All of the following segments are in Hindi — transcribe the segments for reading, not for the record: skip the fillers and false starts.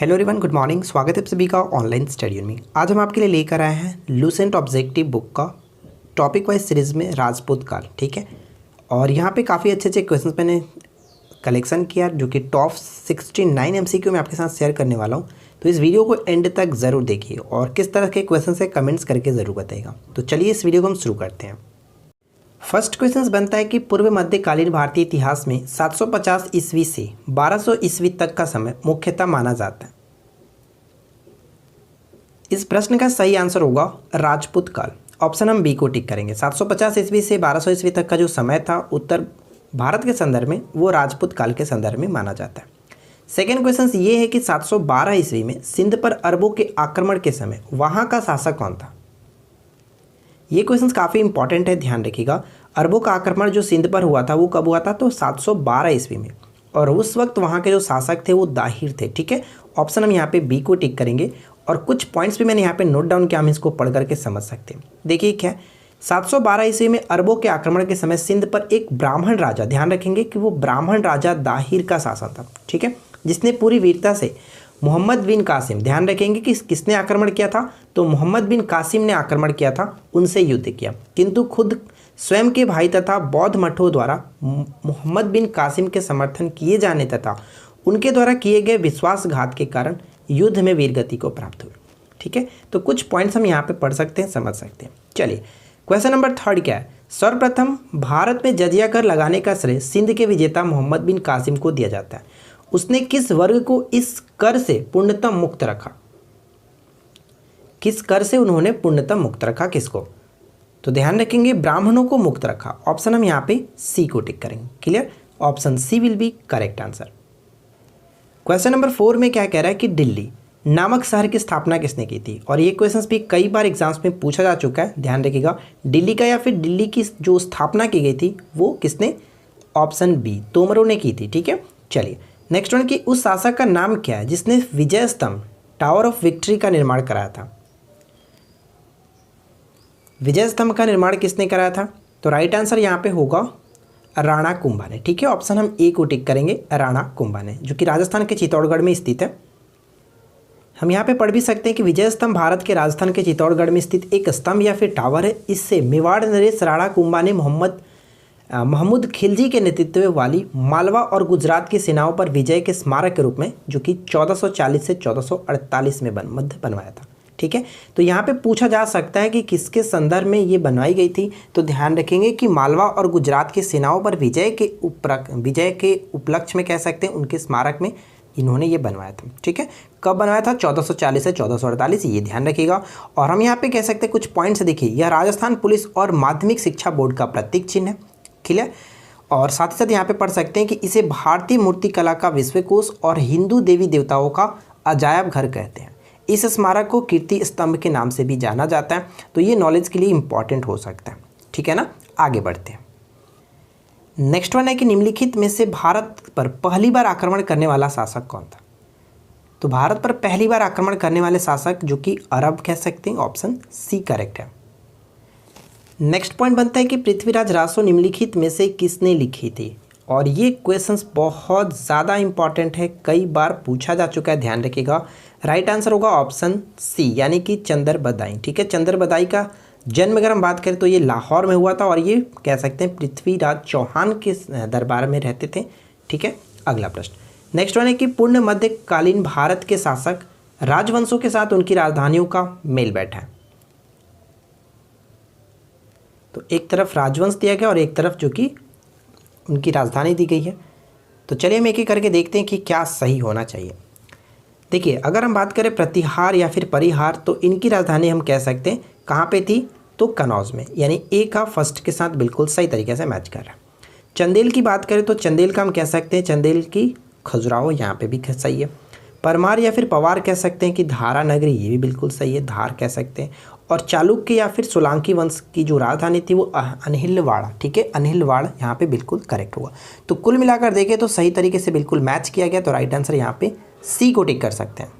Hello everyone, good morning. स्वागत है आप सभी का ऑनलाइन स्टडी में। आज हम आपके लिए लेकर आए हैं लूसेंट ऑब्जेक्टिव बुक का टॉपिक वाइज सीरीज़ में राजपूत काल। ठीक है, और यहाँ पे काफ़ी अच्छे अच्छे क्वेश्चंस मैंने कलेक्शन किया जो कि टॉप 69 एमसीक्यू मैं आपके साथ शेयर करने वाला हूँ। तो इस वीडियो को एंड तक ज़रूर देखिए और किस तरह के क्वेश्चन है कमेंट्स करके ज़रूर बताइएगा। तो चलिए इस वीडियो को हम शुरू करते हैं। फर्स्ट क्वेश्चन बनता है कि पूर्व मध्यकालीन भारतीय इतिहास में 750 ईस्वी से 1200 ईस्वी तक का समय मुख्यतः माना जाता है। इस प्रश्न का सही आंसर होगा राजपूत काल। ऑप्शन हम बी को टिक करेंगे। 750 ईस्वी से 1200 ईस्वी तक का जो समय था उत्तर भारत के संदर्भ में वो राजपूत काल के संदर्भ में माना जाता है। सेकेंड क्वेश्चन ये है कि 712 ईस्वी में सिंध पर अरबों के आक्रमण के समय वहाँ का शासक कौन था। ये क्वेश्चन काफ़ी इंपॉर्टेंट है, ध्यान रखिएगा। अरबों का आक्रमण जो सिंध पर हुआ था वो कब हुआ था, तो 712 ईस्वी में, और उस वक्त वहाँ के जो शासक थे वो दाहिर थे। ठीक है, ऑप्शन हम यहाँ पे बी को टिक करेंगे और कुछ पॉइंट्स भी मैंने यहाँ पे नोट डाउन किया, हम इसको पढ़ करके समझ सकते हैं। देखिए क्या 712 ईस्वी में अरबों के आक्रमण के समय सिंध पर एक ब्राह्मण राजा, ध्यान रखेंगे कि वो ब्राह्मण राजा दाहिर का शासन था। ठीक है, जिसने पूरी वीरता से मोहम्मद बिन कासिम, ध्यान रखेंगे कि किसने आक्रमण किया था, तो मोहम्मद बिन कासिम ने आक्रमण किया था, उनसे युद्ध किया। किंतु खुद स्वयं के भाई तथा बौद्ध मठों द्वारा मोहम्मद बिन कासिम के समर्थन किए जाने तथा उनके द्वारा किए गए विश्वासघात के कारण युद्ध में वीरगति को प्राप्त हुई। ठीक है, तो कुछ पॉइंट्स हम यहाँ पे पढ़ सकते हैं, समझ सकते हैं। चलिए क्वेश्चन नंबर थर्ड क्या है। सर्वप्रथम भारत में जजिया कर लगाने का श्रेय सिंध के विजेता मोहम्मद बिन कासिम को दिया जाता है। उसने किस वर्ग को इस कर से पूर्णतः मुक्त रखा। किस कर से उन्होंने पूर्णतः मुक्त रखा, किसको, तो ध्यान रखेंगे ब्राह्मणों को मुक्त रखा। ऑप्शन हम यहाँ पे सी को टिक करेंगे। Clear, option C will be correct answer. Question number 4 में क्या कह रहा है कि दिल्ली नामक शहर की स्थापना किसने की थी, और ये क्वेश्चंस भी कई बार एग्जाम्स में पूछा जा चुका है, ध्यान रखिएगा। दिल्ली का या फिर दिल्ली की जो स्थापना की गई थी वो किसने, ऑप्शन बी तोमरों ने की थी। ठीक है, चलिए नेक्स्ट वन कि उस शासक का नाम क्या है जिसने विजय स्तंभ टावर ऑफ विक्ट्री का निर्माण कराया था। विजय स्तंभ का निर्माण किसने कराया था, तो राइट आंसर यहाँ पे होगा राणा कुंभा ने। ठीक है, ऑप्शन हम ए को टिक करेंगे, राणा कुंभा ने, जो कि राजस्थान के चित्तौड़गढ़ में स्थित है। हम यहाँ पे पढ़ भी सकते हैं कि विजय स्तंभ भारत के राजस्थान के चित्तौड़गढ़ में स्थित एक स्तंभ या फिर टावर है। इससे मेवाड़ नरेश राणा कुंभा ने महमूद खिलजी के नेतृत्व वाली मालवा और गुजरात की सेनाओं पर विजय के स्मारक के रूप में, जो कि 1440 से 1448 में मध्य बनवाया था। ठीक है, तो यहाँ पे पूछा जा सकता है कि किसके संदर्भ में ये बनवाई गई थी, तो ध्यान रखेंगे कि मालवा और गुजरात की सेनाओं पर विजय के उपलक्ष्य में कह सकते हैं उनके स्मारक में इन्होंने ये बनवाया था। ठीक है, कब बनवाया था, 1440 से 1448, ये ध्यान रखिएगा। और हम यहाँ पे कह सकते हैं कुछ पॉइंट्स देखिए, यह राजस्थान पुलिस और माध्यमिक शिक्षा बोर्ड का प्रतीक चिन्ह है। क्लियर, और साथ ही साथ यहाँ पे पढ़ सकते हैं कि इसे भारतीय मूर्तिकला का विश्वकोश और हिंदू देवी देवताओं का अजायब घर कहते हैं। इस स्मारक को कीर्ति स्तंभ के नाम से भी जाना जाता है। तो ये नॉलेज के लिए इंपॉर्टेंट हो सकता है। ठीक है ना, आगे बढ़ते हैं। नेक्स्ट वन है कि निम्नलिखित में से भारत पर पहली बार आक्रमण करने वाला शासक कौन था। तो भारत पर पहली बार आक्रमण करने वाले शासक जो कि अरब कह सकते हैं, ऑप्शन सी करेक्ट है। नेक्स्ट पॉइंट बनता है कि पृथ्वीराज रासो निम्नलिखित में से किसने लिखी थी, और ये क्वेश्चंस बहुत ज़्यादा इंपॉर्टेंट है, कई बार पूछा जा चुका है, ध्यान रखिएगा। राइट आंसर होगा ऑप्शन सी, यानी कि चंदर बदाई। ठीक है, चंदर बदाई का जन्म अगर हम बात करें तो ये लाहौर में हुआ था, और ये कह सकते हैं पृथ्वीराज चौहान के दरबार में रहते थे। ठीक है, अगला प्रश्न नेक्स्ट वन है कि पूर्ण मध्यकालीन भारत के शासक राजवंशों के साथ उनकी राजधानियों का मेल बैठा है। तो एक तरफ राजवंश दिया गया और एक तरफ जो कि उनकी राजधानी दी गई है। तो चलिए हम एक एक करके देखते हैं कि क्या सही होना चाहिए। देखिए, अगर हम बात करें प्रतिहार या फिर परिहार, तो इनकी राजधानी हम कह सकते हैं कहाँ पे थी, तो कनौज में, यानी ए का फर्स्ट के साथ बिल्कुल सही तरीके से मैच कर रहा है। चंदेल की बात करें तो चंदेल का हम कह सकते हैं चंदेल की खजुराहो, यहाँ पे भी सही है। परमार या फिर पवार कह सकते हैं कि धारा नगरी, ये भी बिल्कुल सही है, धार कह सकते हैं। और चालुक्य या फिर सोलंकी वंश की जो राजधानी थी वो अनहिलवाड़ा। ठीक है, अनहिलवाड़ यहाँ पे बिल्कुल करेक्ट हुआ। तो कुल मिलाकर देखें तो सही तरीके से बिल्कुल मैच किया गया, तो राइट आंसर यहाँ पे सी को टिक कर सकते हैं।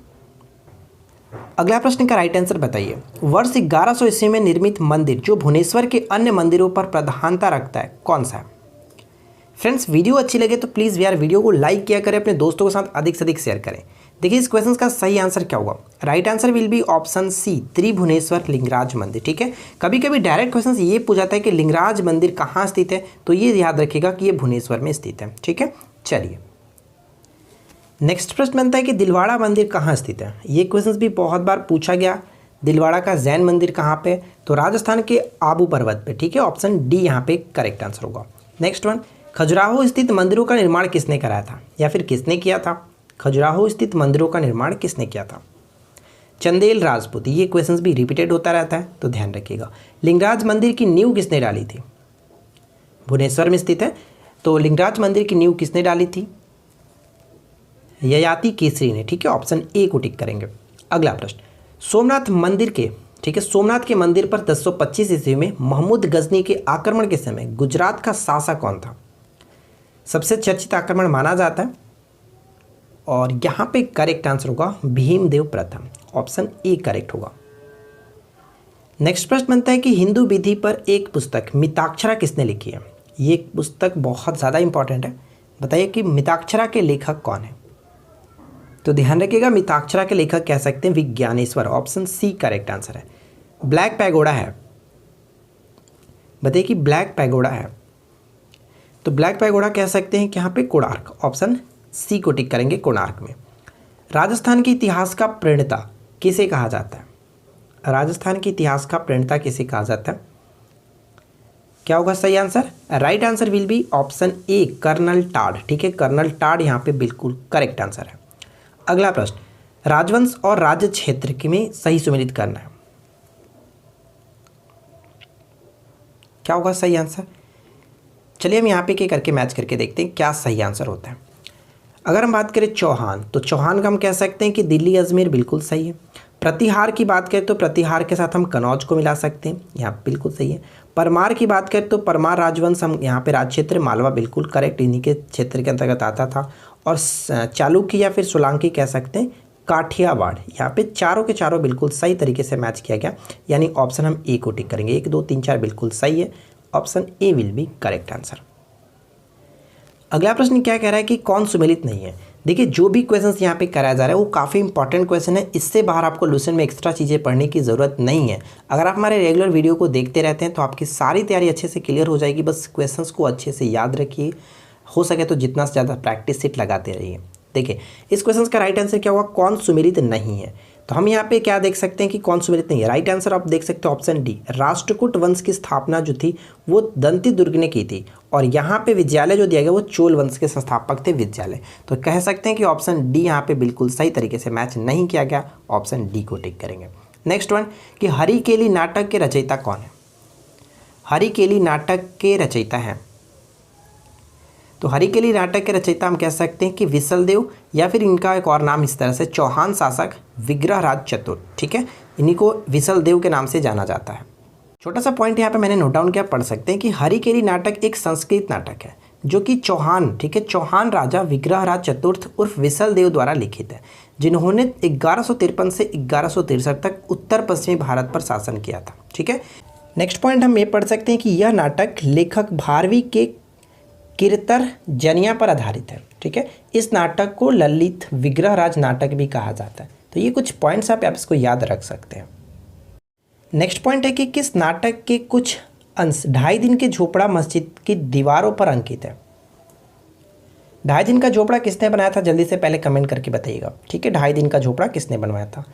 अगला प्रश्न का राइट आंसर बताइए। वर्ष 1100 ईस्वी में निर्मित मंदिर जो भुवनेश्वर के अन्य मंदिरों पर प्रधानता रखता है कौन सा है। फ्रेंड्स, वीडियो अच्छी लगे तो प्लीज़ यार वीडियो को लाइक किया करें, अपने दोस्तों के साथ अधिक से अधिक शेयर करें। देखिए इस क्वेश्चन का सही आंसर क्या होगा, right answer will be option C, Tribhuvaneshwar Lingaraj मंदिर। ठीक है, कभी कभी डायरेक्ट क्वेश्चन ये पूछा जाता है कि लिंगराज मंदिर कहाँ स्थित है, तो ये याद रखिएगा कि ये भुवनेश्वर में स्थित है। ठीक है, चलिए नेक्स्ट प्रश्न बनता है कि दिलवाड़ा मंदिर कहाँ स्थित है। ये क्वेश्चन भी बहुत बार पूछा गया। दिलवाड़ा का जैन मंदिर कहाँ पे, तो राजस्थान के आबू पर्वत पे। ठीक है, ऑप्शन डी यहाँ पे करेक्ट आंसर होगा। नेक्स्ट वन, खजुराहो स्थित मंदिरों का निर्माण किसने कराया था या फिर किसने किया था। खजुराहो स्थित मंदिरों का निर्माण किसने किया था, चंदेल राजपूत। ये क्वेश्चंस भी रिपीटेड होता रहता है तो ध्यान रखिएगा। लिंगराज मंदिर की नींव किसने डाली थी, भुवनेश्वर में स्थित है, तो लिंगराज मंदिर की नींव किसने डाली थी, ययाति केसरी ने। ठीक है, ऑप्शन ए को टिक करेंगे। अगला प्रश्न, सोमनाथ मंदिर के, ठीक है, सोमनाथ के मंदिर पर 1025 ईस्वी में महमूद गजनी के आक्रमण के समय गुजरात का शासक कौन था। सबसे चर्चित आक्रमण माना जाता है और यहाँ पे करेक्ट आंसर होगा भीमदेव प्रथम, ऑप्शन ए करेक्ट होगा। नेक्स्ट प्रश्न बनता है कि हिंदू विधि पर एक पुस्तक मिताक्षरा किसने लिखी है। ये पुस्तक बहुत ज़्यादा इंपॉर्टेंट है, बताइए कि मिताक्षरा के लेखक कौन है। तो ध्यान रखिएगा मिताक्षरा के लेखक कह सकते हैं Vijnaneshwar, option C correct answer है। ब्लैक पैगोडा है, बताइए कि ब्लैक पैगोडा है, तो ब्लैक पैगोडा कह सकते हैं कि यहाँ पे कोणार्क, ऑप्शन सी को टिक करेंगे कोणार्क में। राजस्थान के इतिहास का प्रणेता किसे कहा जाता है, राजस्थान के इतिहास का प्रणेता किसे कहा जाता है, क्या होगा सही answer, right answer will be option A colonel Tod. ठीक है, कर्नल टाड यहाँ पे बिल्कुल करेक्ट आंसर है। अगला प्रश्न, राजवंश और राज्य क्षेत्र में सही सुमेलित करना है, क्या होगा सही आंसर। चलिए हम यहाँ पे क्या करके मैच करके देखते हैं क्या सही आंसर होता है। अगर हम बात करें चौहान, तो चौहान का हम कह सकते हैं कि दिल्ली अजमेर बिल्कुल सही है। प्रतिहार की बात करें तो प्रतिहार के साथ हम कनौज को मिला सकते हैं, यहाँ बिल्कुल सही है। परमार की बात करें तो परमार राजवंश, हम यहाँ पे राज क्षेत्र मालवा बिल्कुल करेक्ट, इन्हीं के क्षेत्र के अंतर्गत आता था। और चालुक्य या फिर सोलंकी कह सकते हैं काठियावाड़, यहाँ पे चारों के चारों बिल्कुल सही तरीके से मैच किया गया, यानी ऑप्शन हम ए को टिक करेंगे। 1 2 3 4 बिल्कुल सही है, option A will be correct answer. अगला प्रश्न क्या कह रहा है कि कौन सुमेलित नहीं है। देखिए जो भी क्वेश्चंस यहाँ पे कराया जा रहा है वो काफ़ी इंपॉर्टेंट क्वेश्चन है, इससे बाहर आपको लूसेंट में एक्स्ट्रा चीज़ें पढ़ने की ज़रूरत नहीं है। अगर आप हमारे रेगुलर वीडियो को देखते रहते हैं तो आपकी सारी तैयारी अच्छे से क्लियर हो जाएगी। बस क्वेश्चंस को अच्छे से याद रखिए, हो सके तो जितना से ज़्यादा प्रैक्टिस सीट लगाते रहिए। देखिए इस क्वेश्चन का राइट आंसर क्या हुआ, कौन सुमेलित नहीं है। तो हम यहाँ पे क्या देख सकते हैं कि कौन सुमेलित नहीं है। राइट आंसर आप देख सकते हो ऑप्शन डी, राष्ट्रकूट वंश की स्थापना जो थी वो दंती दुर्ग ने की थी, और यहाँ पे विद्यालय जो दिया गया वो चोल वंश के संस्थापक थे विद्यालय। तो कह सकते हैं कि ऑप्शन डी यहाँ पे बिल्कुल सही तरीके से मैच नहीं किया गया, ऑप्शन डी को टिक करेंगे। नेक्स्ट वन कि हरिकेली नाटक के रचयिता कौन है। हरिकेली नाटक के रचयिता हैं, तो हरिकेली नाटक के रचयिता हम कह सकते हैं कि विसलदेव, या फिर इनका एक और नाम इस तरह से चौहान शासक विग्रहराज चतुर्थ। ठीक है, इन्हीं को विसलदेव के नाम से जाना जाता है। छोटा सा पॉइंट यहाँ पे मैंने नोट डाउन किया, पढ़ सकते हैं कि हरिकेली नाटक एक संस्कृत नाटक है जो कि चौहान, ठीक है, चौहान राजा विग्रहराज चतुर्थ उर्फ विसलदेव द्वारा लिखित है, जिन्होंने 1153 से 1163 तक उत्तर पश्चिमी भारत पर शासन किया था। ठीक है, नेक्स्ट पॉइंट हम ये पढ़ सकते हैं कि यह नाटक लेखक भारवी के कीर्तर जनिया पर आधारित है। ठीक है, इस नाटक को ललित विग्रहराज नाटक भी कहा जाता है। तो ये कुछ पॉइंट्स आप इसको याद रख सकते हैं। नेक्स्ट पॉइंट है कि किस नाटक के कुछ अंश 2.5 दिन के झोपड़ा मस्जिद की दीवारों पर अंकित है। 2.5 दिन का झोपड़ा किसने बनाया था, जल्दी से पहले कमेंट करके बताइएगा। ठीक है, 2.5 दिन का झोपड़ा किसने बनवाया था।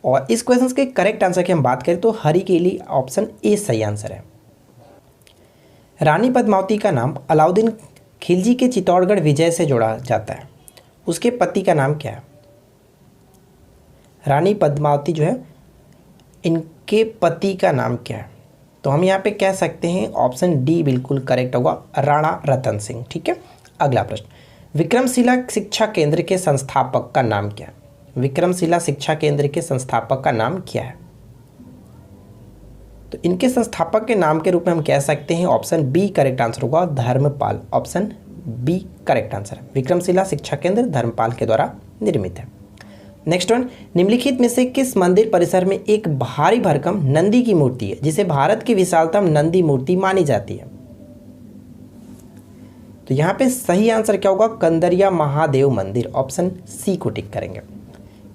और इस क्वेश्चन के करेक्ट आंसर की हम बात करें तो हरिकेली, ऑप्शन ए सही आंसर है। रानी पद्मावती का नाम अलाउद्दीन खिलजी के चित्तौड़गढ़ विजय से जोड़ा जाता है, उसके पति का नाम क्या है। रानी पद्मावती जो है इनके पति का नाम क्या है, तो हम यहाँ पे कह सकते हैं ऑप्शन डी बिल्कुल करेक्ट होगा, राणा रतन सिंह। ठीक है, अगला प्रश्न, विक्रमशिला शिक्षा केंद्र के संस्थापक का नाम क्या है। विक्रमशिला शिक्षा केंद्र के संस्थापक का नाम क्या है, तो इनके संस्थापक के नाम के रूप में हम कह सकते हैं ऑप्शन बी करेक्ट आंसर होगा, Dharmapal. Option B correct answer है, विक्रमशिला शिक्षा केंद्र धर्मपाल के द्वारा निर्मित है। नेक्स्ट वन, निम्नलिखित में से किस मंदिर परिसर में एक भारी भरकम नंदी की मूर्ति है जिसे भारत की विशालतम नंदी मूर्ति मानी जाती है। तो यहाँ पे सही आंसर क्या होगा, कंदरिया महादेव मंदिर, ऑप्शन सी को टिक करेंगे।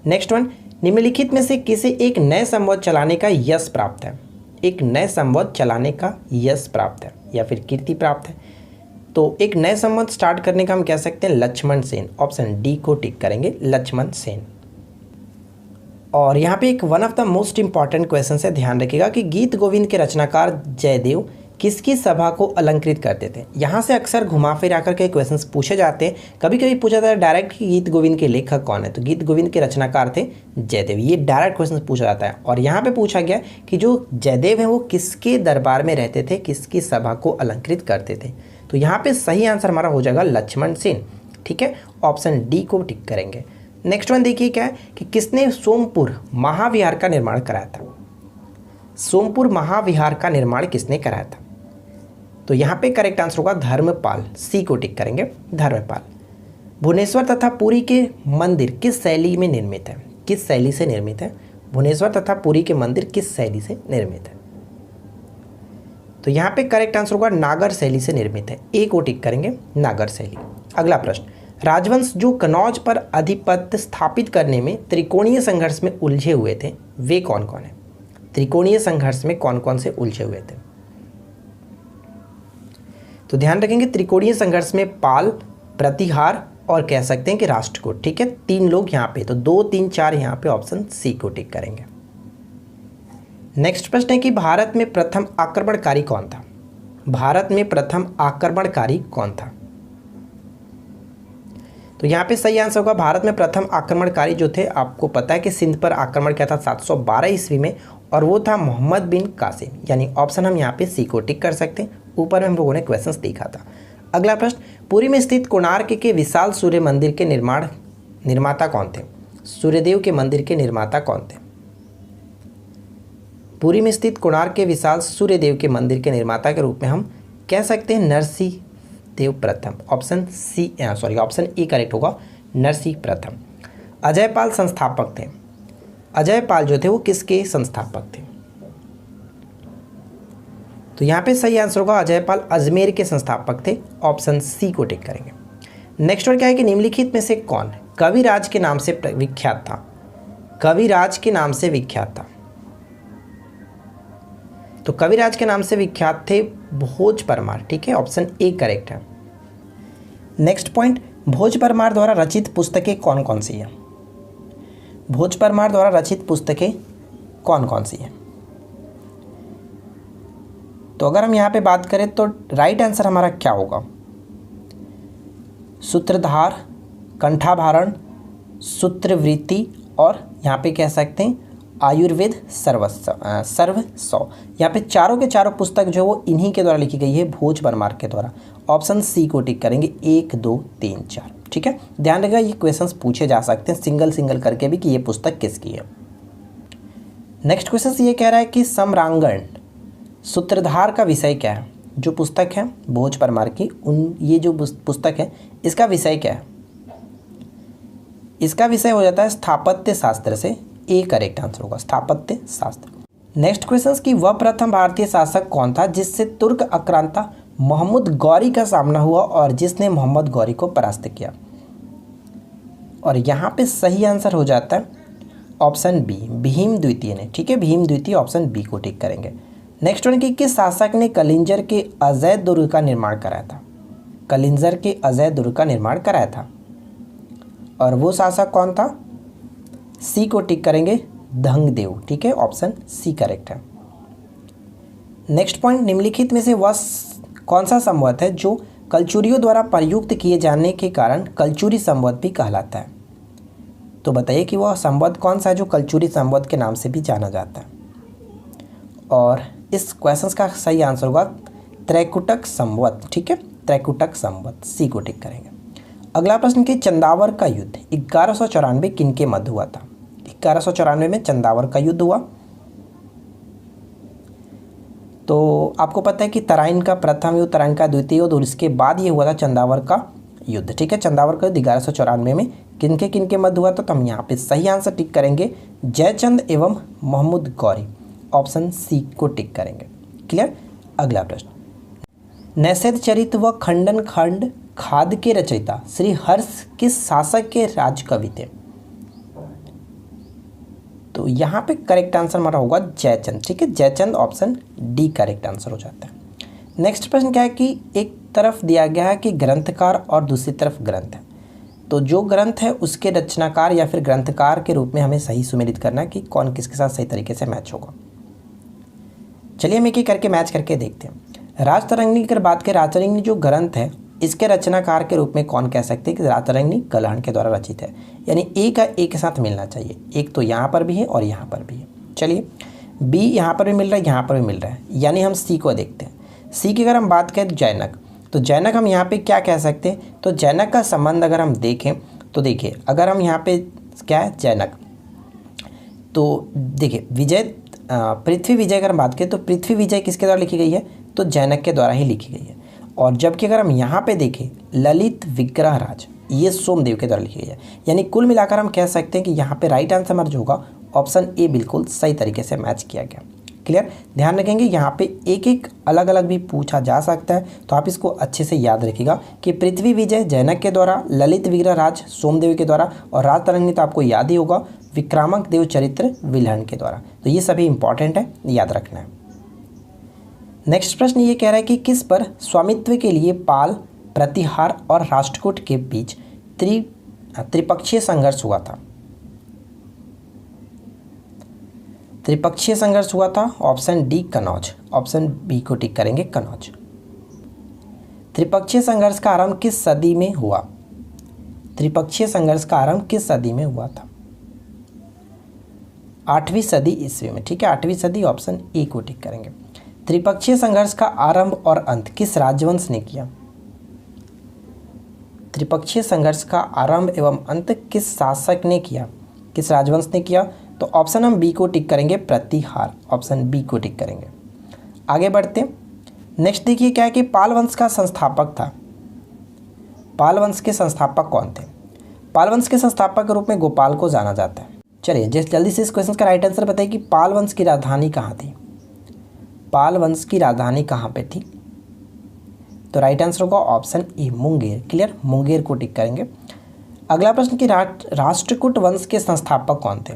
नेक्स्ट वन, निम्नलिखित में से किसे एक नए संवत चलाने का यश प्राप्त है? एक नए संवत चलाने का यश प्राप्त है या फिर कीर्ति प्राप्त है। तो एक नए संवत स्टार्ट करने का हम कह सकते हैं लक्ष्मण सेन। ऑप्शन डी को टिक करेंगे, लक्ष्मण सेन। और यहाँ पे एक one of the most important question है, ध्यान रखिएगा कि गीत गोविंद के रचनाकार जयदेव किसकी सभा को अलंकृत करते थे? यहाँ से अक्सर घुमा फिरा करके क्वेश्चंस पूछे जाते हैं। कभी कभी पूछा जाता है डायरेक्ट कि गीत गोविंद के लेखक कौन है, तो गीत गोविंद के रचनाकार थे जयदेव। ये डायरेक्ट क्वेश्चन पूछा जाता है। और यहाँ पे पूछा गया कि जो जयदेव हैं वो किसके दरबार में रहते थे, किसकी सभा को अलंकृत करते थे? तो यहाँ पे सही आंसर हमारा हो जाएगा लक्ष्मण सेन। ठीक है, ऑप्शन डी को टिक करेंगे। नेक्स्ट वन देखिए क्या है कि किसने सोमपुर महाविहार का निर्माण कराया था? सोमपुर महाविहार का निर्माण किसने कराया था? तो यहाँ पे करेक्ट आंसर होगा धर्मपाल। सी को टिक करेंगे, धर्मपाल। भुवनेश्वर तथा पुरी के मंदिर किस शैली में निर्मित है? किस शैली से निर्मित है? भुवनेश्वर तथा पुरी के मंदिर किस शैली से निर्मित है? तो यहाँ पे करेक्ट आंसर होगा नागर शैली से निर्मित है। ए को टिक करेंगे, नागर शैली। अगला प्रश्न, राजवंश जो कनौज पर आधिपत्य स्थापित करने में त्रिकोणीय संघर्ष में उलझे हुए थे वे कौन कौन है? त्रिकोणीय संघर्ष में कौन कौन से उलझे हुए थे? तो ध्यान रखेंगे त्रिकोणीय संघर्ष में पाल, प्रतिहार और कह सकते हैं कि राष्ट्रकूट। ठीक है, 3 लोग यहाँ पे, तो 2, 3, 4 यहाँ पे ऑप्शन सी को टिक करेंगे। नेक्स्ट प्रश्न है कि भारत में प्रथम आक्रमणकारी कौन था? भारत में प्रथम आक्रमणकारी कौन था? तो यहाँ पे सही आंसर होगा भारत में प्रथम आक्रमणकारी जो थे, आपको पता है कि सिंध पर आक्रमण किया था 712 ईस्वी में, और वो था मोहम्मद बिन कासिम। यानी ऑप्शन हम यहाँ पे सी को टिक कर सकते हैं। ऊपर में हम लोगों ने क्वेश्चंस देखा था। अगला प्रश्न, पुरी में स्थित कोणार्क के विशाल सूर्य मंदिर के निर्माता कौन थे? सूर्यदेव के मंदिर के निर्माता कौन थे? पुरी में स्थित कोणार्क के विशाल सूर्यदेव के मंदिर के निर्माता के रूप में हम कह सकते हैं नरसिंह देव प्रथम। ऑप्शन ए करेक्ट होगा, नरसिंह प्रथम। अजयपाल संस्थापक थे। अजयपाल जो थे वो किसके संस्थापक थे? तो यहाँ पे सही आंसर होगा अजयपाल अजमेर के संस्थापक थे। ऑप्शन सी को टिक करेंगे। नेक्स्ट और क्या है कि निम्नलिखित में से कौन कविराज के नाम से विख्यात था? कविराज के नाम से विख्यात था। तो कविराज के नाम से विख्यात थे भोज परमार। ठीक है, ऑप्शन ए करेक्ट है। नेक्स्ट पॉइंट, भोज परमार द्वारा रचित पुस्तकें कौन कौन सी हैं? भोज परमार द्वारा रचित पुस्तकें कौन कौन सी हैं? तो अगर हम यहाँ पे बात करें तो राइट आंसर हमारा क्या होगा? सूत्रधार, कंठाभारण, सूत्रवृत्ति और यहाँ पे कह सकते हैं आयुर्वेद सर्वस्व। यहाँ पे चारों के चारों पुस्तक जो है वो इन्हीं के द्वारा लिखी गई है, भोज परमार के द्वारा। ऑप्शन सी को टिक करेंगे, 1, 2, 3, 4। ठीक है, ध्यान रखिएगा ये क्वेश्चंस पूछे जा सकते हैं सिंगल करके भी कि ये पुस्तक किसकी है। नेक्स्ट क्वेश्चन ये कह रहा है कि सम्रांगण सूत्रधार का विषय क्या है? जो पुस्तक है भोज परमार की, ये जो पुस्तक है इसका विषय क्या है? इसका विषय हो जाता है स्थापत्य शास्त्र से। ए करेक्ट आंसर होगा, स्थापत्य शास्त्र। नेक्स्ट क्वेश्चन कि वह प्रथम भारतीय शासक कौन था जिससे तुर्क आक्रांता मोहम्मद गौरी का सामना हुआ और जिसने मोहम्मद गौरी को परास्त किया? और यहाँ पे सही आंसर हो जाता है ऑप्शन बी, भीम द्वितीय ने। ठीक है, भीम द्वितीय, ऑप्शन बी को टिक करेंगे। नेक्स्ट वन कि किस शासक ने कलिंजर के अजय दुर्ग का निर्माण कराया था? कलिंजर के अजय दुर्ग का निर्माण कराया था और वो शासक कौन था? सी को टिक करेंगे, धंगदेव। ठीक है, ऑप्शन सी करेक्ट है। नेक्स्ट पॉइंट, निम्नलिखित में से वह कौन सा संवत है जो कलचुरियों द्वारा प्रयुक्त किए जाने के कारण कलचुरी संवत भी कहलाता है? तो बताइए कि वह संवत कौन सा है जो कलचुरी संवत के नाम से भी जाना जाता है? और इस क्वेश्चन का सही आंसर होगा त्रैकुटक संवत। ठीक है, त्रैकुटक संवत, सी को टिक करेंगे। अगला प्रश्न कि चंदावर का युद्ध 1194 किनके मध्य हुआ था? 1194 में चंदावर का युद्ध हुआ। तो आपको पता है कि तराइन का प्रथम युद्ध, तराइन का द्वितीय युद्ध और इसके बाद ये हुआ था चंदावर का युद्ध। ठीक है, चंदावर का युद्ध 1194 में किनके मध्य हुआ था? तो हम यहाँ पे सही आंसर टिक करेंगे, जयचंद एवं मोहम्मद गौरी। ऑप्शन सी को टिक करेंगे। क्लियर। अगला प्रश्न, नैषध चरित व खंडन खंड खाद के रचयिता श्री हर्ष किस शासक के राजकवि थे? तो यहाँ पे करेक्ट आंसर हमारा होगा जयचंद। ठीक है, Jaichand option D correct answer हो जाता है। नेक्स्ट प्रश्न क्या है कि एक तरफ दिया गया है कि ग्रंथकार और दूसरी तरफ ग्रंथ है, तो जो ग्रंथ है उसके रचनाकार या फिर ग्रंथकार के रूप में हमें सही सुमेलित करना है कि कौन किसके साथ सही तरीके से मैच होगा। चलिए हम एक एक करके मैच करके देखते हैं। राजतरंगिणी की अगर बात करें, राजतरंगिणी जो ग्रंथ है इसके रचनाकार के रूप में कौन कह सकते हैं कि राजतरंगिणी कलहण के द्वारा रचित है, यानी ए का ए के साथ मिलना चाहिए। एक तो यहाँ पर भी है और यहाँ पर भी है। चलिए बी यहाँ पर भी मिल रहा है, यहाँ पर भी मिल रहा है, यानी हम सी को देखते हैं। सी की अगर हम बात करें तो जैनक, तो जैनक हम यहाँ पे क्या कह सकते हैं, तो जैनक का संबंध अगर हम देखें तो देखिए अगर हम यहाँ पे क्या है जैनक, तो देखिए विजय पृथ्वी विजय अगर हम बात करें तो पृथ्वी विजय किसके द्वारा लिखी गई है, तो जैनक के द्वारा ही लिखी गई है। और जबकि अगर हम यहाँ पे देखें ललित विग्रह राज, ये सोमदेव के द्वारा लिखी गई है। यानी कुल मिलाकर हम कह सकते हैं कि यहाँ पे राइट आंसर हमारा जो होगा ऑप्शन ए बिल्कुल सही तरीके से मैच किया गया। क्लियर, ध्यान रखेंगे यहाँ पे एक एक अलग अलग भी पूछा जा सकता है, तो आप इसको अच्छे से याद रखिएगा कि पृथ्वी विजय जैनक के द्वारा, ललित विग्रह राज सोमदेव के द्वारा, और राजतरंगिणी तो आपको याद ही होगा विक्रामक देव चरित्र विल्हण के द्वारा। तो ये सभी इंपॉर्टेंट है, याद रखना है। नेक्स्ट प्रश्न ये कह रहा है कि किस पर स्वामित्व के लिए पाल, प्रतिहार और राष्ट्रकूट के बीच त्रिपक्षीय संघर्ष हुआ था। त्रिपक्षीय संघर्ष हुआ था option D Kannauj, option B को टिक करेंगे कनौज। त्रिपक्षीय संघर्ष का आरंभ किस सदी में हुआ, त्रिपक्षीय संघर्ष का आरंभ किस सदी में हुआ था, 8वीं सदी ईस्वी में। ठीक है, 8वीं सदी, ऑप्शन ए को टिक करेंगे। त्रिपक्षीय संघर्ष का आरंभ और अंत किस राजवंश ने किया, त्रिपक्षीय संघर्ष का आरंभ एवं अंत किस शासक ने किया, किस राजवंश ने किया, तो ऑप्शन हम बी को टिक करेंगे प्रतिहार, ऑप्शन बी को टिक करेंगे। आगे बढ़ते हैं। नेक्स्ट देखिए क्या है कि पाल वंश का संस्थापक था, पाल वंश के संस्थापक कौन थे, पाल वंश के संस्थापक के रूप में गोपाल को जाना जाता है। चलिए जल्दी से इस क्वेश्चन का राइट आंसर बताइए कि पाल वंश की राजधानी कहाँ थी, पाल वंश की राजधानी कहाँ पे थी, तो राइट आंसर होगा option A Munger. Clear, Munger को टिक करेंगे। अगला प्रश्न कि राष्ट्रकूट वंश के संस्थापक कौन थे,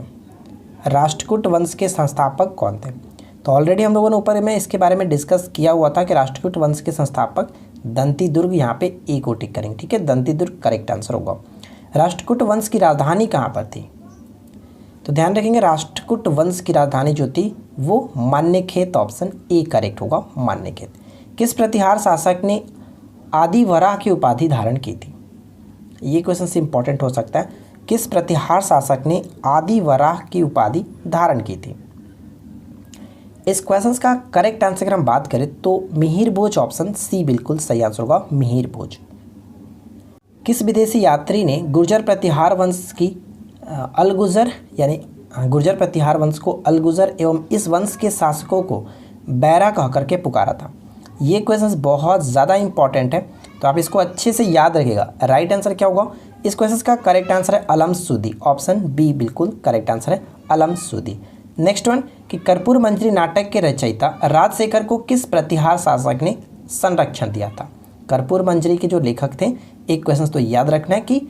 राष्ट्रकूट वंश के संस्थापक कौन थे, तो ऑलरेडी हम लोगों ने ऊपर में इसके बारे में डिस्कस किया हुआ था कि राष्ट्रकूट वंश के संस्थापक दंती दुर्ग, यहाँ पे ए को टिक करेंगे। ठीक है, दंती दुर्ग करेक्ट आंसर होगा। राष्ट्रकूट वंश की राजधानी कहाँ पर थी, तो ध्यान रखेंगे राष्ट्रकूट वंश की राजधानी जो थी वो मान्यखेत, ऑप्शन ए करेक्ट होगा मान्यखेत। किस प्रतिहार शासक ने आदिवराह की उपाधि धारण की थी, ये क्वेश्चन से इंपॉर्टेंट हो सकता है। किस प्रतिहार शासक ने आदिवराह की उपाधि धारण की थी, इस क्वेश्चन का करेक्ट आंसर अगर हम बात करें तो मिहिर भोज, ऑप्शन सी बिल्कुल सही आंसर होगा मिहिर भोज। किस विदेशी यात्री ने गुर्जर प्रतिहार वंश की अलगुजर, यानी गुर्जर प्रतिहार वंश को अलगुजर एवं इस वंश के शासकों को बैरा कह करके पुकारा था, ये क्वेश्चन बहुत ज़्यादा इंपॉर्टेंट है, तो आप इसको अच्छे से याद रखिएगा। राइट आंसर क्या होगा, इस क्वेश्चन का करेक्ट आंसर है अलम सूदी, ऑप्शन बी बिल्कुल करेक्ट आंसर है अलम सूदी। नेक्स्ट वन कि कर्पूर मंजरी नाटक के रचयिता राजशेखर को किस प्रतिहार शासक ने संरक्षण दिया था, कर्पूर मंजरी के जो लेखक थे, एक क्वेश्चन तो याद रखना है कि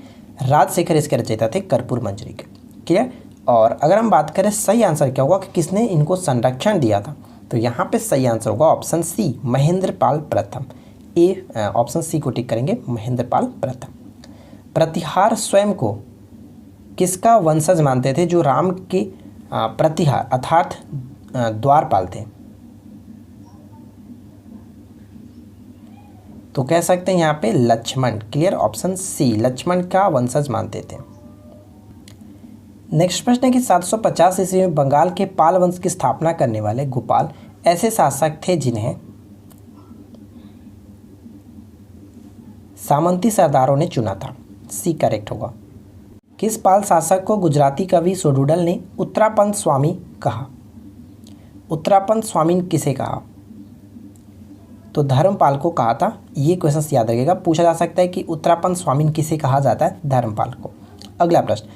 राजशेखर इसके रचयिता थे कर्पूर मंजरी के। क्लियर, और अगर हम बात करें सही आंसर क्या होगा कि किसने इनको संरक्षण दिया था, तो यहाँ पे सही आंसर होगा ऑप्शन सी महेंद्रपाल प्रथम, ए ऑप्शन सी को टिक करेंगे महेंद्रपाल प्रथम। प्रतिहार स्वयं को किसका वंशज मानते थे जो राम के प्रतिहार अर्थात द्वारपाल थे, तो कह सकते हैं यहाँ पे Lakshman. Clear, option C Lakshman का वंशज मानते थे। नेक्स्ट प्रश्न है कि 750 ईस्वी में बंगाल के पाल वंश की स्थापना करने वाले गोपाल ऐसे शासक थे जिन्हें सामंती सरदारों ने चुना था, सी करेक्ट होगा। किस पाल शासक को गुजराती कवि सोडुडल ने उत्तरापंथ स्वामी कहा, उत्तरापंथ स्वामी किसे कहा, तो धर्मपाल को कहा था, ये क्वेश्चन याद रखिएगा, पूछा जा सकता है कि उत्तरापंथ स्वामी किसे कहा जाता है, धर्मपाल को। अगला प्रश्न,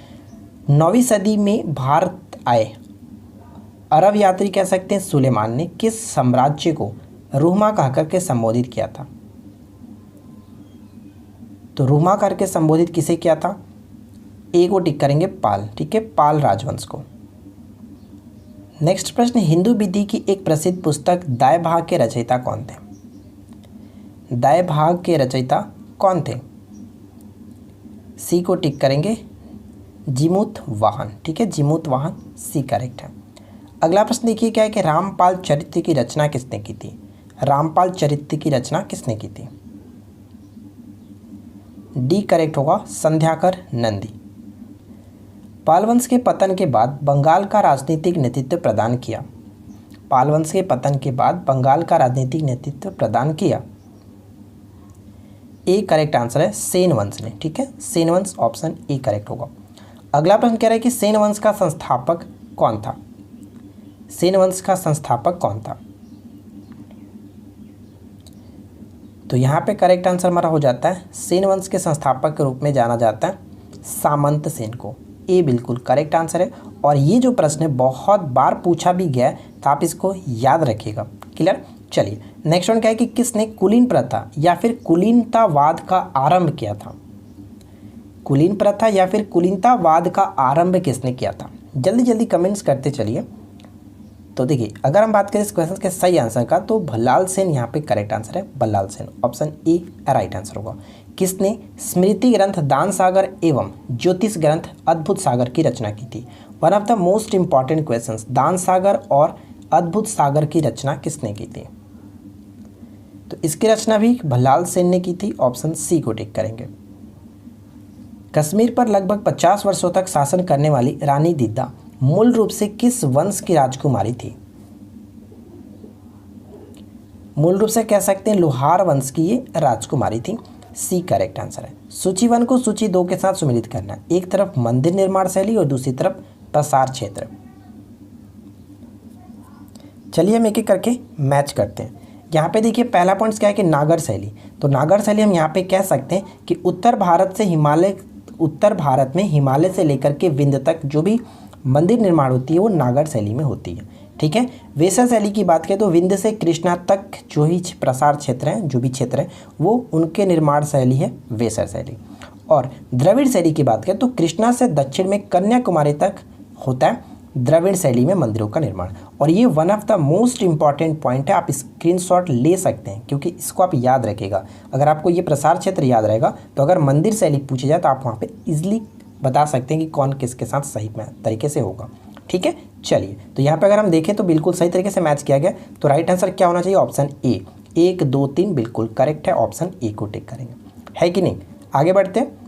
9वीं सदी में भारत आए अरब यात्री कह सकते हैं सुलेमान ने किस साम्राज्य को रूहमा कहकर के संबोधित किया था, तो रूहमा करके संबोधित किसे किया था, ए को टिक करेंगे पाल। ठीक है, पाल राजवंश को। नेक्स्ट प्रश्न, हिंदू विधि की एक प्रसिद्ध पुस्तक दाय भाग के रचयिता कौन थे? दाय भाग के रचयिता कौन थे? सी को टिक करेंगे, जीमूत वाहन। ठीक है, जीमूत वाहन सी करेक्ट है। अगला प्रश्न देखिए क्या है कि रामपाल चरित्र की रचना किसने की थी? रामपाल चरित्र की रचना किसने की थी? डी करेक्ट होगा, संध्याकर नंदी। पाल वंश के पतन के बाद बंगाल का राजनीतिक नेतृत्व प्रदान किया। पाल वंश के पतन के बाद बंगाल का राजनीतिक नेतृत्व प्रदान किया। ए करेक्ट आंसर है सेन वंश ने। ठीक है, सेन वंश ऑप्शन ए करेक्ट होगा। अगला प्रश्न कह रहा है कि सेन वंश का संस्थापक कौन था? सेन वंश का संस्थापक कौन था? तो यहाँ पे करेक्ट आंसर हमारा हो जाता है सेन वंश के संस्थापक के रूप में जाना जाता है सामंत सेन को। ए बिल्कुल करेक्ट आंसर है। और ये जो प्रश्न है बहुत बार पूछा भी गया है, तो आप इसको याद रखिएगा। क्लियर? चलिए नेक्स्ट वन क्या है कि किसने कुलीन प्रथा या फिर कुलीनतावाद का आरंभ किया था? कुलीन प्रथा या फिर कुलीनतावाद का आरंभ किसने किया था? जल्दी जल्दी कमेंट्स करते चलिए। तो देखिए अगर हम बात करें इस क्वेश्चन के सही आंसर का, तो भल्लाल सेन यहाँ पे करेक्ट आंसर है, Ballal Sen option A right answer होगा। किसने स्मृति ग्रंथ दान सागर एवं ज्योतिष ग्रंथ अद्भुत सागर की रचना की थी? One of the most important questions, दान सागर और अद्भुत सागर की रचना किसने की थी? तो इसकी रचना भी भल्लाल सेन ने की थी, ऑप्शन सी को टिक करेंगे। कश्मीर पर लगभग 50 वर्षों तक शासन करने वाली रानी दीदा मूल रूप से किस वंश की राजकुमारी थी? मूल रूप से कह सकते हैं लोहार वंश की ये राजकुमारी थी। सी करेक्ट आंसर है। सूची 1 को सूची 2 के साथ सम्मिलित करना, एक तरफ मंदिर निर्माण शैली और दूसरी तरफ प्रसार क्षेत्र। चलिए हम एक एक करके मैच करते हैं। यहाँ पे देखिए पहला पॉइंट क्या है कि नागर शैली। तो नागर शैली हम यहाँ पे कह सकते हैं कि उत्तर भारत में हिमालय से लेकर के विंध्य तक जो भी मंदिर निर्माण होती है वो नागर शैली में होती है। ठीक है, वेसर शैली की बात करें तो विंध्य से कृष्णा तक जो ही प्रसार क्षेत्र हैं, जो भी क्षेत्र है वो उनके निर्माण शैली है वेसर शैली। और द्रविड़ शैली की बात करें तो कृष्णा से दक्षिण में कन्याकुमारी तक होता है द्रविड़ शैली में मंदिरों का निर्माण। और ये one of the most important point है, आप स्क्रीनशॉट ले सकते हैं क्योंकि इसको आप याद रखिएगा। अगर आपको ये प्रसार क्षेत्र याद रहेगा तो अगर मंदिर शैली पूछी जाए तो आप वहाँ पे इजीली बता सकते हैं कि कौन किसके साथ सही तरीके से होगा। ठीक है, चलिए तो यहाँ पे अगर हम देखें तो बिल्कुल सही तरीके से मैच किया गया। तो राइट आंसर क्या होना चाहिए? ऑप्शन ए, 1 2 3 बिल्कुल करेक्ट है, ऑप्शन ए को टिक करेंगे, है कि नहीं? आगे बढ़ते हैं।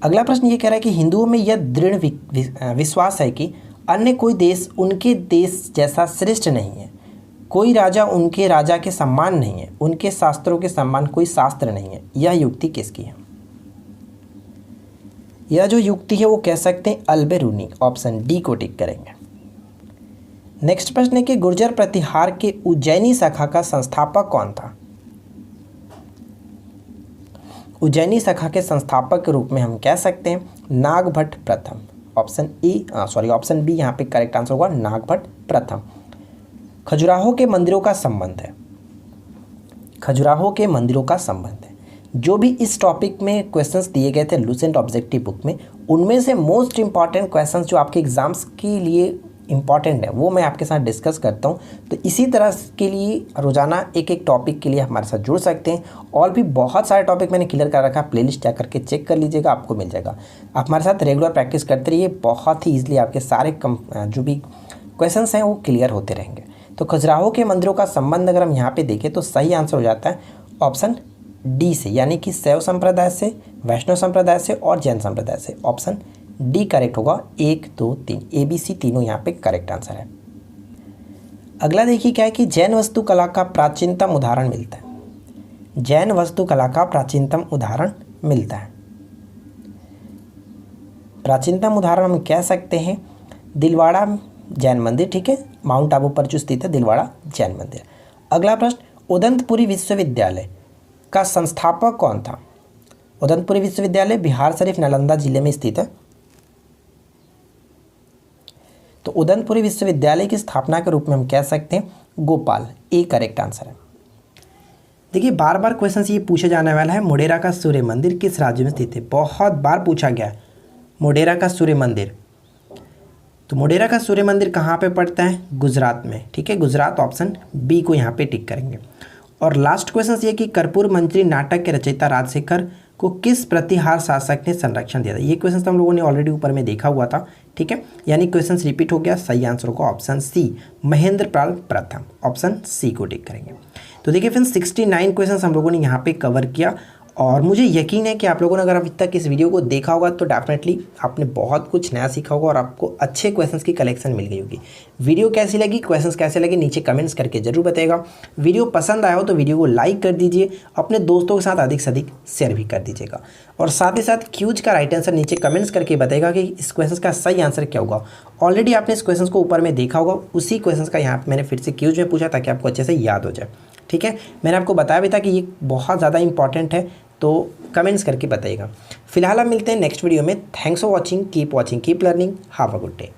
अगला प्रश्न ये कह रहा है कि हिंदुओं में यह दृढ़ विश्वास है कि अन्य कोई देश उनके देश जैसा श्रेष्ठ नहीं है, कोई राजा उनके राजा के समान नहीं है, उनके शास्त्रों के समान कोई शास्त्र नहीं है। यह युक्ति किसकी है? यह जो युक्ति है वो कह सकते हैं अल्बेरूनी, ऑप्शन डी को टिक करेंगे। नेक्स्ट प्रश्न है कि गुर्जर प्रतिहार के उज्जैनी शाखा का संस्थापक कौन था? उज्जैनी शाखा के संस्थापक के रूप में हम कह सकते हैं नागभट्ट प्रथम, ऑप्शन बी यहाँ पे करेक्ट आंसर होगा, नागभट्ट प्रथम। खजुराहो के मंदिरों का संबंध है, खजुराहो के मंदिरों का संबंध है। जो भी इस टॉपिक में क्वेश्चंस दिए गए थे लूसेंट ऑब्जेक्टिव बुक में, उनमें से मोस्ट इंपॉर्टेंट क्वेश्चंस जो आपके एग्जाम्स के लिए इंपॉर्टेंट है वो मैं आपके साथ डिस्कस करता हूं। तो इसी तरह के लिए रोजाना एक एक टॉपिक के लिए हमारे साथ जुड़ सकते हैं। और भी बहुत सारे टॉपिक मैंने क्लियर कर रखा है, प्लेलिस्ट जा करके चेक कर लीजिएगा, आपको मिल जाएगा। आप हमारे साथ रेगुलर प्रैक्टिस करते रहिए, बहुत ही ईजिली आपके सारे जो भी क्वेश्चंस हैं वो क्लियर होते रहेंगे। तो खजुराहो के मंदिरों का संबंध अगर हम यहाँ पे देखें तो सही आंसर हो जाता है ऑप्शन डी से, यानी कि शैव संप्रदाय से, वैष्णव संप्रदाय से और जैन संप्रदाय से। ऑप्शन डी करेक्ट होगा। 1 2 3 ABC तीनों यहाँ पे करेक्ट आंसर है। अगला देखिए क्या है कि जैन वास्तुकला का प्राचीनतम उदाहरण मिलता है। जैन वास्तुकला का प्राचीनतम उदाहरण मिलता है। प्राचीनतम उदाहरण हम कह सकते हैं दिलवाड़ा जैन मंदिर। ठीक है, माउंट आबू पर जो स्थित है दिलवाड़ा जैन मंदिर। अगला प्रश्न, उदंतपुरी विश्वविद्यालय का संस्थापक कौन था? उदंतपुरी विश्वविद्यालय बिहार शरीफ नालंदा जिले में स्थित है। तो उदंतपुरी विश्वविद्यालय की स्थापना के रूप में हम कह सकते हैं गोपाल, ए करेक्ट आंसर है। देखिए बार बार क्वेश्चन ये पूछा जाने वाला है मोढेरा का सूर्य मंदिर किस राज्य में स्थित है? बहुत बार पूछा गया है मोढेरा का सूर्य मंदिर तो मोढेरा का सूर्य मंदिर कहाँ पे पड़ता है? गुजरात में। ठीक है, गुजरात, ऑप्शन बी को यहाँ पे टिक करेंगे। और लास्ट क्वेश्चन ये कि कर्पूर मंजरी नाटक के रचयिता राजशेखर को किस प्रतिहार शासक ने संरक्षण दिया था? ये क्वेश्चन तो हम लोगों ने ऑलरेडी ऊपर में देखा हुआ था। ठीक है, यानी क्वेश्चन रिपीट हो गया। सही आंसर होगा ऑप्शन सी, महेंद्रपाल प्रथम। ऑप्शन सी को टिक करेंगे। तो देखिए फ्रेंड्स 69 क्वेश्चन हम लोगों ने यहाँ पे कवर किया और मुझे यकीन है कि आप लोगों ने अगर अभी तक इस वीडियो को देखा होगा तो डेफिनेटली आपने बहुत कुछ नया सीखा होगा और आपको अच्छे क्वेश्चंस की कलेक्शन मिल गई होगी। वीडियो कैसी लगी, क्वेश्चंस कैसे लगे, नीचे कमेंट्स करके जरूर बताइएगा। वीडियो पसंद आया हो तो वीडियो को लाइक कर दीजिए, अपने दोस्तों के साथ अधिक से अधिक शेयर भी कर दीजिएगा और साथ ही साथ क्यूज का राइट आंसर नीचे कमेंट्स करके बताएगा कि इस क्वेश्चन का सही आंसर क्या होगा। ऑलरेडी आपने इस क्वेश्चन को ऊपर में देखा होगा, उसी क्वेश्चन का यहाँ मैंने फिर से क्यूज में पूछा ताकि आपको अच्छे से याद हो जाए। ठीक है, मैंने आपको बताया भी था कि ये बहुत ज़्यादा इंपॉर्टेंट है, तो कमेंट्स करके बताइएगा। फिलहाल हम मिलते हैं नेक्स्ट वीडियो में। Thanks for watching, keep watching, keep learning, have a good day.